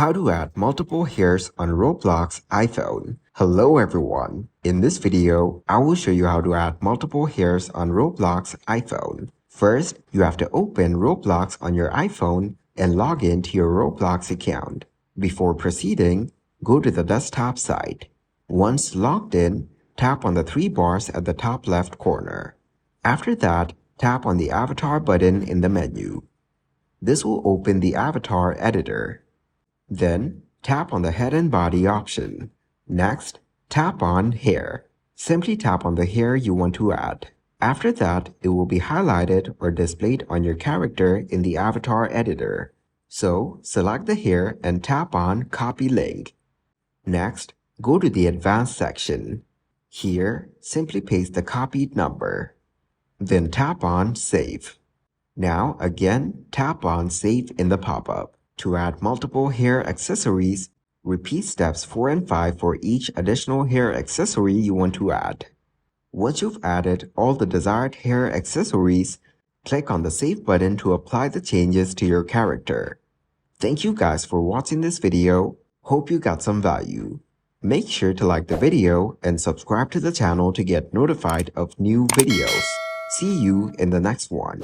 How to add multiple hairs on Roblox iPhone. Hello everyone. In this video, I will show you how to add multiple hairs on Roblox iPhone. First, you have to open Roblox on your iPhone and log in to your Roblox account. Before proceeding, go to the desktop site. Once logged in, tap on the three bars at the top left corner. After that, tap on the avatar button in the menu. This will open the avatar editor. Then, tap on the head and body option. Next, tap on hair. Simply tap on the hair you want to add. After that, it will be highlighted or displayed on your character in the avatar editor. So, select the hair and tap on Copy Link. Next, go to the Advanced section. Here, simply paste the copied number. Then tap on Save. Now, again, tap on Save in the pop-up. To add multiple hair accessories, repeat steps 4 and 5 for each additional hair accessory you want to add. Once you've added all the desired hair accessories, click on the Save button to apply the changes to your character. Thank you guys for watching this video. Hope you got some value. Make sure to like the video and subscribe to the channel to get notified of new videos. See you in the next one.